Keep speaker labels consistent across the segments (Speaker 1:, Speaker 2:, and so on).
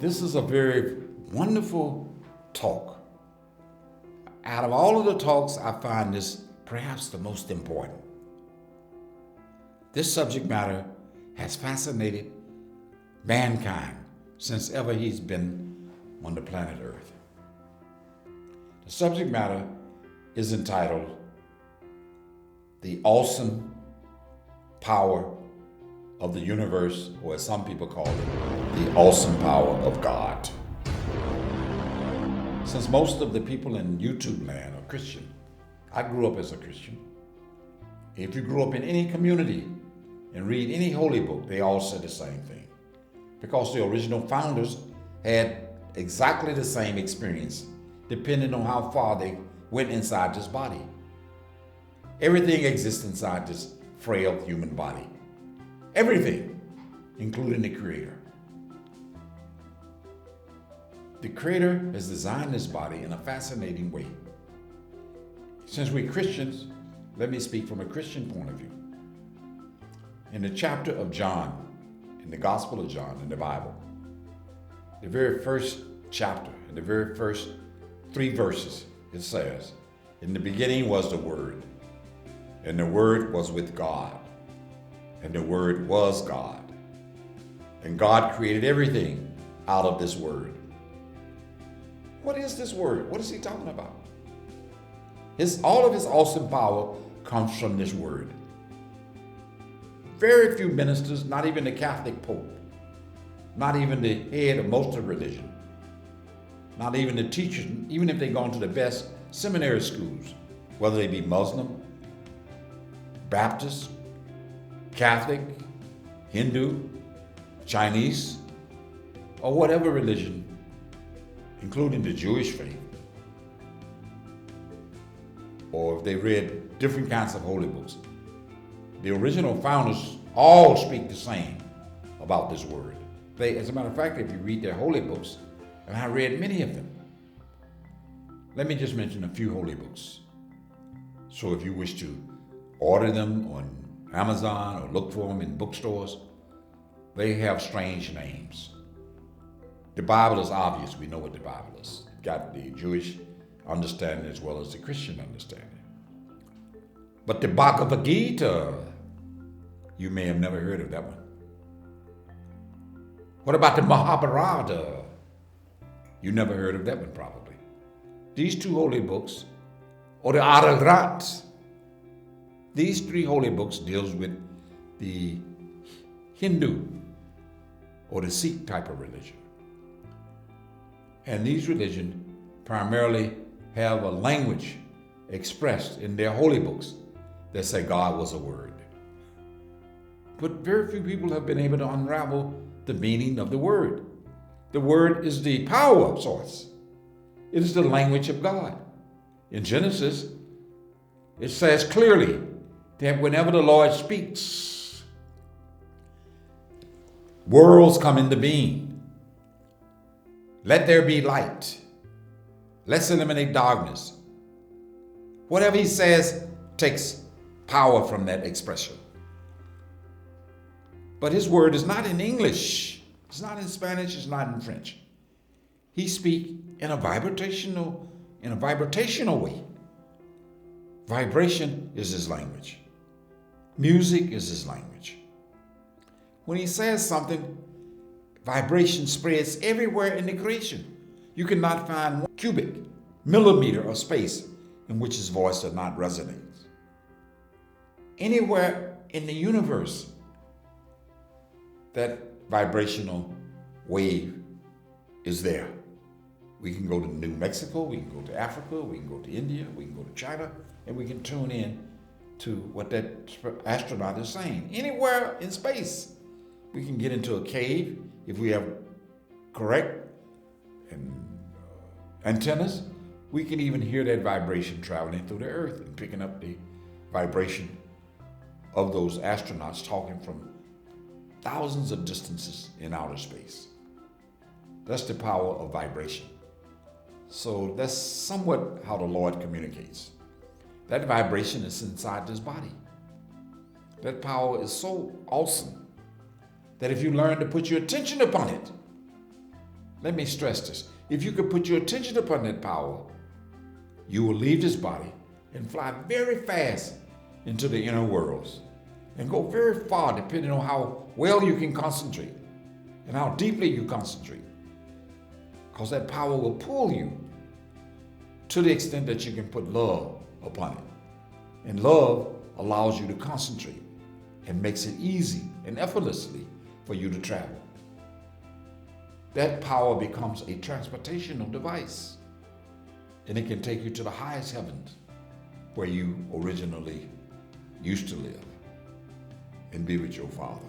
Speaker 1: this is a very wonderful talk. Out of all of the talks, I find this perhaps the most important. This subject matter has fascinated mankind since ever he's been on the planet Earth. The subject matter is entitled The Awesome Power of the Universe, or as some people call it, the awesome power of God. Since most of the people in YouTube land are Christian, I grew up as a Christian. If you grew up in any community and read any holy book, they all said the same thing. Because the original founders had exactly the same experience, depending on how far they went inside this body. Everything exists inside this frail human body. Everything, including the Creator. The Creator has designed this body in a fascinating way. Since we're Christians, let me speak from a Christian point of view. In the chapter of John, in the Gospel of John, in the Bible, the very first chapter, in the very first 3 verses, it says, "In the beginning was the Word, and the Word was with God, and the Word was God. And God created everything out of this Word." What is this Word? What is he talking about? All of his awesome power comes from this Word. Very few ministers, not even the Catholic Pope, not even the head of most of religion, not even the teachers, even if they've gone to the best seminary schools, whether they be Muslim, Baptist, Catholic, Hindu, Chinese, or whatever religion, including the Jewish faith, or if they read different kinds of holy books, the original founders all speak the same about this Word. As a matter of fact, if you read their holy books, and I read many of them, let me just mention a few holy books. So if you wish to order them on Amazon or look for them in bookstores, they have strange names. The Bible is obvious. We know what the Bible is. It's got the Jewish understanding as well as the Christian understanding. But the Bhagavad Gita, you may have never heard of that one. What about the Mahabharata? You never heard of that one probably. These 2 holy books, or the Ararat, these 3 holy books deals with the Hindu or the Sikh type of religion. And these religions primarily have a language expressed in their holy books that say God was a word. But very few people have been able to unravel the meaning of the word. The word is the power source. It is the language of God. In Genesis, it says clearly that whenever the Lord speaks, worlds come into being. Let there be light. Let's eliminate darkness. Whatever he says takes power from that expression. But his word is not in English. It's not in Spanish. It's not in French. He speaks in a vibrational way. Vibration is his language. Music is his language. When he says something, vibration spreads everywhere in the creation. You cannot find 1 cubic millimeter of space in which his voice does not resonate. Anywhere in the universe, that vibrational wave is there. We can go to New Mexico, we can go to Africa, we can go to India, we can go to China, and we can tune in to what that astronaut is saying. Anywhere in space, we can get into a cave if we have correct antennas. We can even hear that vibration traveling through the earth and picking up the vibration of those astronauts talking from thousands of distances in outer space. That's the power of vibration. So that's somewhat how the Lord communicates. That vibration is inside this body. That power is so awesome that if you learn to put your attention upon it, Let me stress this. If you could put your attention upon that power, you will leave this body and fly very fast into the inner worlds and go very far depending on how well you can concentrate and how deeply you concentrate. Because that power will pull you to the extent that you can put love upon it. And love allows you to concentrate and makes it easy and effortlessly for you to travel. That power becomes a transportational device, and it can take you to the highest heavens where you originally used to live and be with your Father.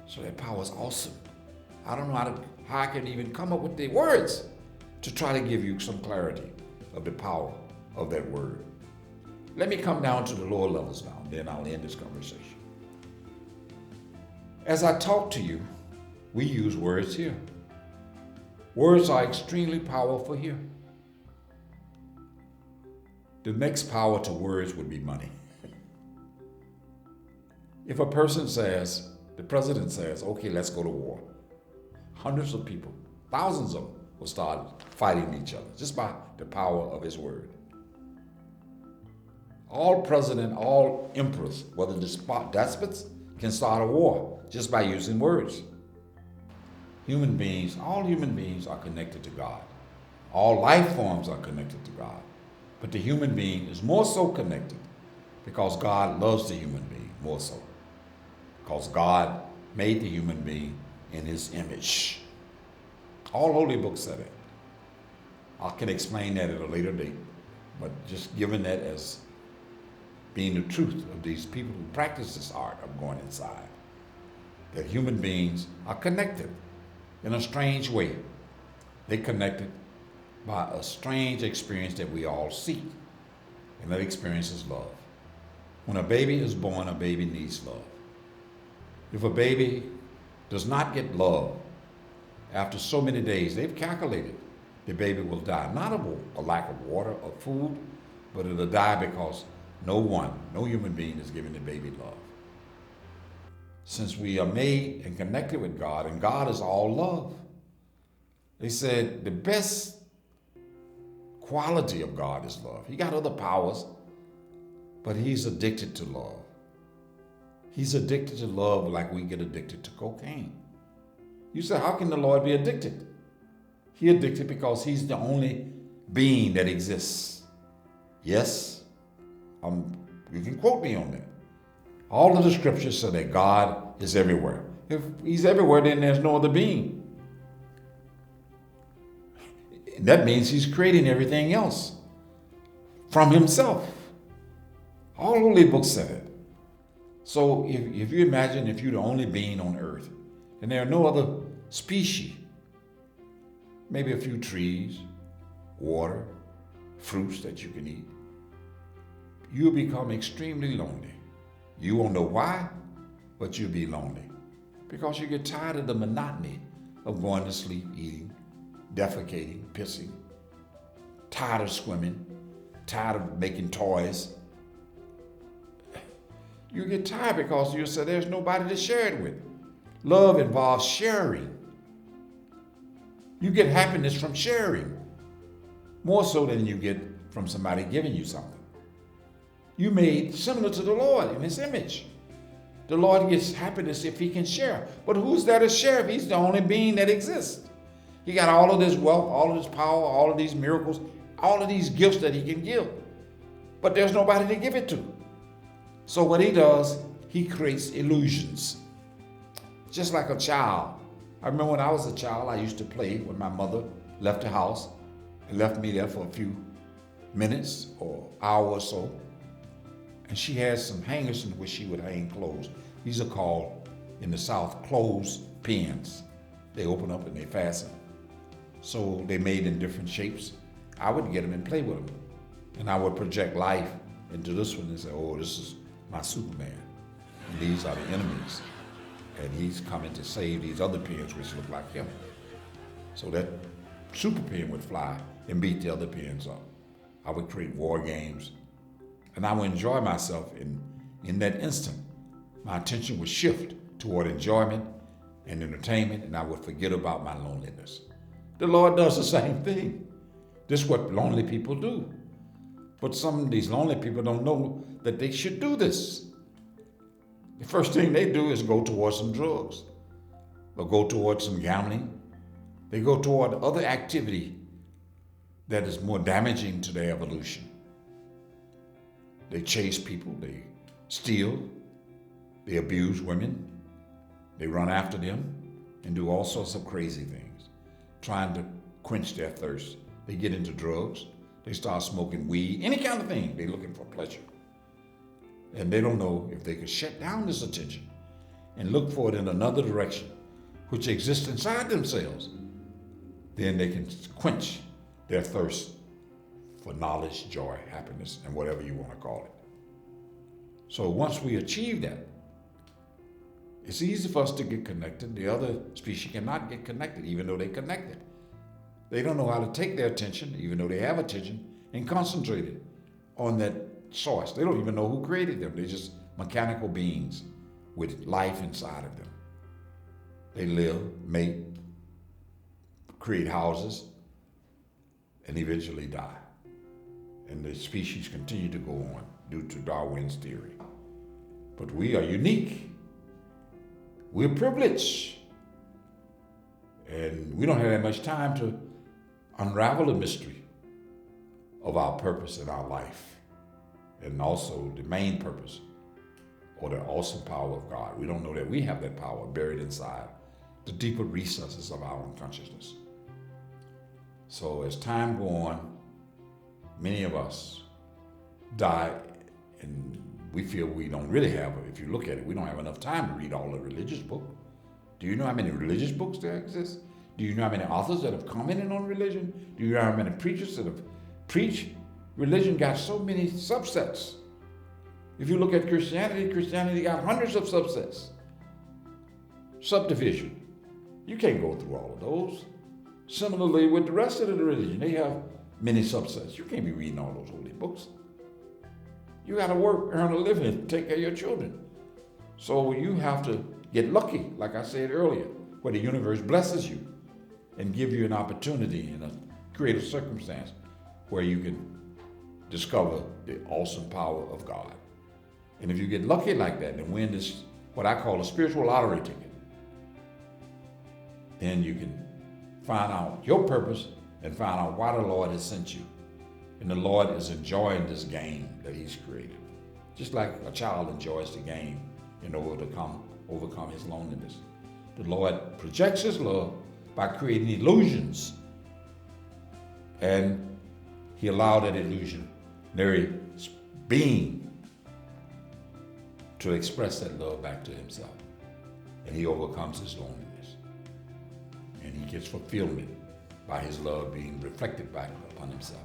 Speaker 1: So that power is awesome. I don't know how I can even come up with the words to try to give you some clarity of the power of that word. Let me come down to the lower levels now, then I'll end this conversation. As I talk to you, we use words here. Words are extremely powerful here. The next power to words would be money. If a person says, the president says, okay, let's go to war, hundreds of people, thousands of them will start fighting each other just by the power of his word. All president, all emperors, whether despots, can start a war just by using words. Human beings, all human beings are connected to God. All life forms are connected to God. But the human being is more so connected because God loves the human being more so. Because God made the human being in his image. All holy books say that. I can explain that at a later date, but just given that as being the truth of these people who practice this art of going inside, that human beings are connected in a strange way. They're connected by a strange experience that we all seek, and that experience is love. When a baby is born, a baby needs love. If a baby does not get love, after so many days, they've calculated the baby will die, not of a lack of water or food, but it'll die because no human being is giving the baby love. Since we are made and connected with God, and God is all love, they said the best quality of God is love. He got other powers, but he's addicted to love. He's addicted to love like we get addicted to cocaine. You say, how can the Lord be addicted? He addicted because he's the only being that exists. Yes, you can quote me on that. All of the scriptures say that God is everywhere. If he's everywhere, then there's no other being. That means he's creating everything else from himself. All holy books say it. So if you imagine if you're the only being on earth, and there are no other species, maybe a few trees, water, fruits that you can eat, you'll become extremely lonely. You won't know why, but you'll be lonely because you get tired of the monotony of going to sleep, eating, defecating, pissing, tired of swimming, tired of making toys. You get tired because you say there's nobody to share it with. Love involves sharing. You get happiness from sharing, more so than you get from somebody giving you something. You made similar to the Lord in his image. The Lord gets happiness if he can share. But who's there to share if he's the only being that exists? He got all of this wealth, all of this power, all of these miracles, all of these gifts that he can give. But there's nobody to give it to. So what he does, he creates illusions. Just like a child. I remember when I was a child, I used to play when my mother left the house and left me there for a few minutes or hour or so. And she had some hangers in which she would hang clothes. These are called, in the South, clothes pins. They open up and they fasten. So they made in different shapes. I would get them and play with them. And I would project life into this one and say, oh, this is my Superman. And these are the enemies. And he's coming to save these other pins which look like him. So that super pin would fly and beat the other pins up. I would create war games. And I would enjoy myself in that instant. My attention would shift toward enjoyment and entertainment, and I would forget about my loneliness. The Lord does the same thing. This is what lonely people do. But some of these lonely people don't know that they should do this. The first thing they do is go towards some drugs, or go towards some gambling. They go toward other activity that is more damaging to their evolution. They chase people, they steal, they abuse women, they run after them and do all sorts of crazy things, trying to quench their thirst. They get into drugs, they start smoking weed, any kind of thing. They're looking for pleasure. And they don't know if they could shut down this attention and look for it in another direction, which exists inside themselves. Then they can quench their thirst for knowledge, joy, happiness, and whatever you want to call it. So once we achieve that, it's easy for us to get connected. The other species cannot get connected, even though they're connected. They don't know how to take their attention, even though they have attention, and concentrate it on that source. They don't even know who created them. They're just mechanical beings with life inside of them. They live, mate, create houses, and eventually die. And the species continue to go on due to Darwin's theory. But we are unique. We're privileged. And we don't have that much time to unravel the mystery of our purpose in our life, and also the main purpose or the awesome power of God. We don't know that we have that power buried inside the deeper recesses of our own consciousness. So as time goes on, many of us die, and we feel we don't really have, if you look at it, we don't have enough time to read all the religious books. Do you know how many religious books there exist? Do you know how many authors that have commented on religion? Do you know how many preachers that have preached? Religion got so many subsets. If you look at Christianity, Christianity got hundreds of subsets. Subdivision. You can't go through all of those. Similarly with the rest of the religion, they have many subsets. You can't be reading all those holy books. You got to work, earn a living, take care of your children. So you have to get lucky, like I said earlier, where the universe blesses you and give you an opportunity and a creative circumstance where you can discover the awesome power of God. And if you get lucky like that and win this, what I call a spiritual lottery ticket, then you can find out your purpose and find out why the Lord has sent you. And the Lord is enjoying this game that He's created. Just like a child enjoys the game in order to overcome his loneliness. The Lord projects His love by creating illusions. And He allowed that illusionary being to express that love back to Himself. And he overcomes his loneliness. And he gets fulfillment by his love being reflected back upon himself.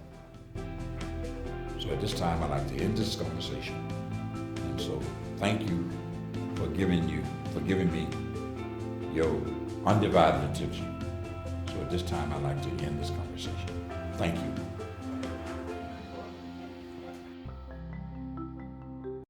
Speaker 1: So at this time, I'd like to end this conversation. And so thank you for giving me your undivided attention. So at this time, I'd like to end this conversation. Thank you.